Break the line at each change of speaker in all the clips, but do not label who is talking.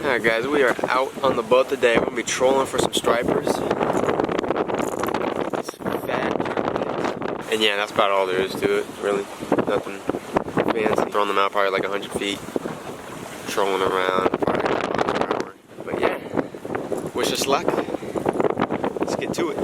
Alright guys, we are out on the boat today. We're gonna be trolling for some stripers. It's fat. And yeah, that's about all there is to it, really. Nothing fancy. Throwing them out probably like 100 feet. Trolling around, probably 100 miles per hour. But yeah, wish us luck. Let's get to it.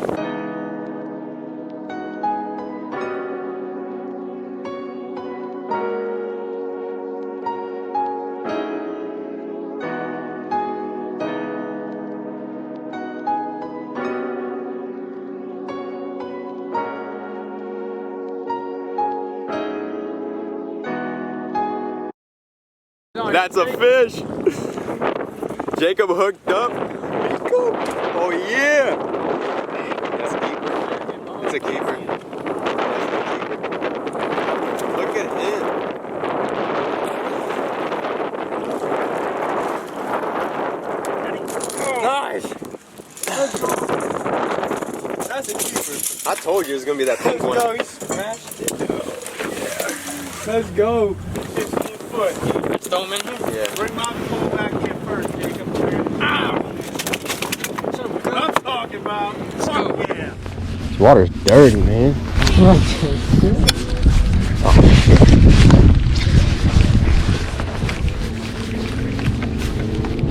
That's a fish! Jacob hooked up. Oh yeah! That's a keeper. It's a keeper. Look at him. Nice! That's a keeper. I told you it was gonna be that big one.
Let's go, he smashed it.
Yeah.
Let's go. 15 foot. Throw him in here?
Yeah.
Bring my pole back here first, Jacob. Ow! That's what I'm talking about. Fuck yeah.
This water's dirty, man. Oh,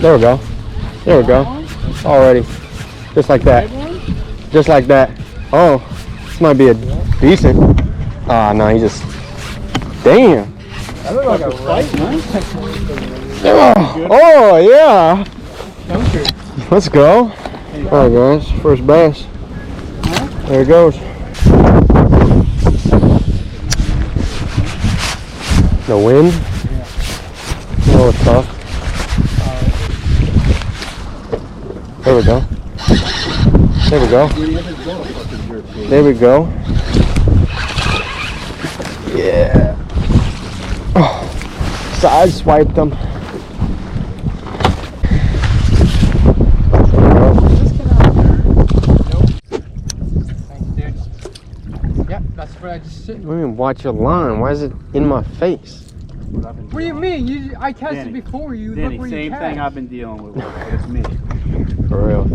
there we go. There we go. Already. Just like that. Just like that. Oh, this might be a decent. Ah, no, he just. Damn.
That looked like a fight, man.
Oh, yeah. Let's go. Alright, guys. First bass. There it goes. The wind. Oh, it's tough. There we go. There we go. There we go. Yeah. Oh, side swiped them.
Yep, that's what I just said.
I don't even watch your line. Why is it in my face?
What do you mean? I casted before you.
Danny,
Look where
same
you
thing
cast.
I've been dealing with. It's me.
For real.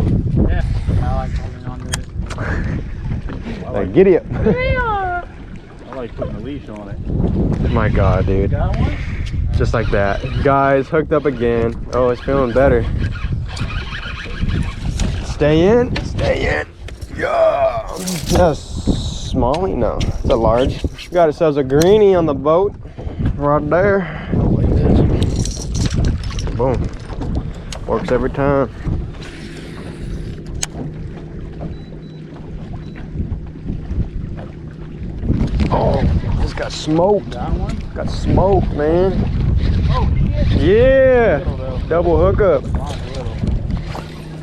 Yeah, I like holding on to it.
Like, giddy up.
I like putting a leash on it.
My God, dude.
Got one?
Just like that. Guys, hooked up again. Oh, it's feeling better. Stay in. Stay in. Yeah. That's smallie? No, it's a large. We got ourselves a greenie on the boat. Right there. Boom. Works every time. Oh, just got smoked. Got smoked, man.
Oh, shit.
Yeah. Double hookup.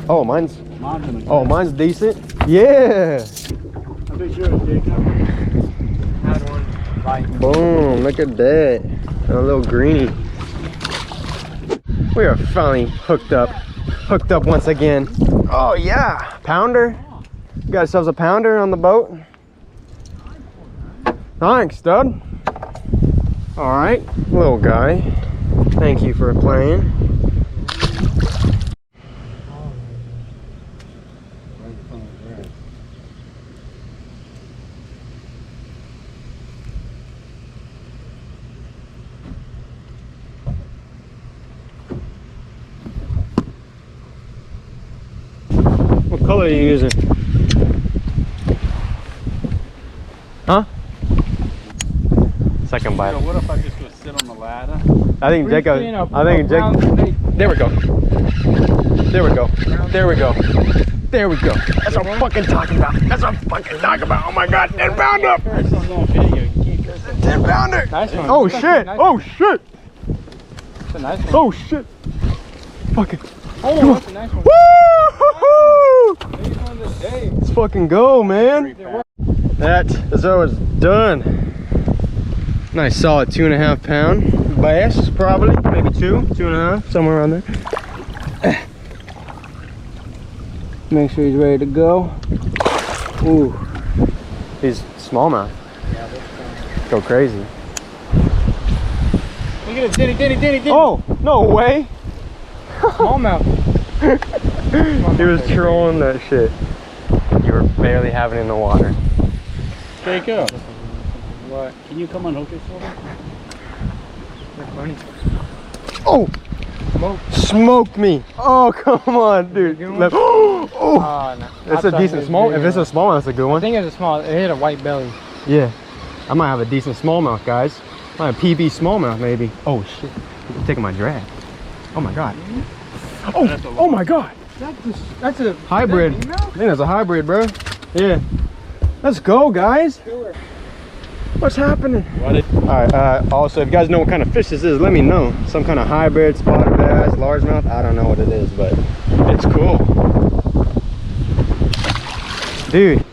Oh, mine's. Mine's decent. Yeah.
I bet yours, Jacob.
Had one. Right.
Boom. Look at that. A little greenie. We are finally hooked up. Hooked up once again. Oh, yeah. Pounder. We got ourselves a pounder on the boat. Thanks, stud. All right, little guy. Thank you for playing. What color are you using? Huh? Second bite.
What if I just go sit on the ladder?
I think Jacob. There we go. There we go. There we go. There we go. That's what I'm fucking talking about. That's what I'm fucking talking about. Oh my God, 10 pounder. 10 pounder.
Nice one.
Oh shit. Oh shit.
That's a nice one.
Oh shit. Fucking.
Oh, that's a nice one.
Woo!
Biggest one of the day.
Let's fucking go, man. That is always done. Nice solid 2.5 pound bass, probably, maybe 2.5, somewhere around there. Make sure he's ready to go. Ooh, he's smallmouth.
Yeah,
Go crazy.
Look at it, Denny.
Oh, no way.
smallmouth.
He was trolling that shit. You were barely having it in the water.
Jacob,
What?
can you come unhook it for me?
They're funny.
Oh!
Smoke.
Smoked me! Oh, come on, dude.
Good one?
Left. Oh!
Oh, no.
That's
I
a
thought
decent
it
small.
was
If
big
it's a
enough.
small one, that's a good
I
one.
think it's a small. It hit a white belly.
Yeah. I might have a decent smallmouth, guys. I might have PB smallmouth, maybe. Oh, shit. He's taking my drag. Oh, my God. Oh, oh my God.
That's a
Hybrid. I think that's a hybrid, bro. Yeah. Let's go, guys. What's happening? Alright, also, if you guys know what kind of fish this is, let me know. Some kind of hybrid, spotted bass, largemouth. I don't know what it is, but it's cool. Dude.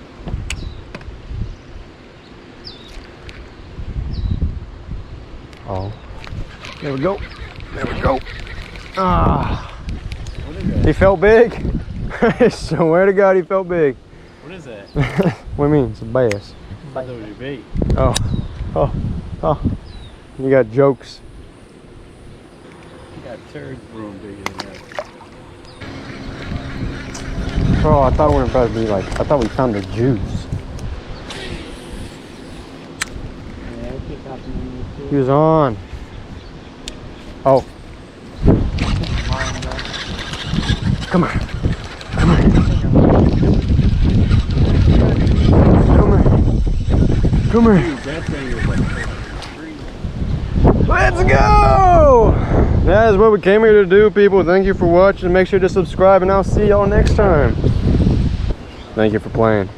Oh. There we go. There we go. Ah. He felt big. I swear to God, he felt big.
What is that?
What do you mean? It's a bass.
I thought that was your bait.
Oh. Oh. Oh. You got jokes.
You got turd room bigger than that.
Bro, I thought we were about to be like, I thought we found the juice.
Yeah, I picked out some too.
He was on. Oh. Come on. Come on. Come on. Come here.
Dude, that thing was like 3.
Let's go! That is what we came here to do, people. Thank you for watching. Make sure to subscribe, and I'll see y'all next time. Thank you for playing.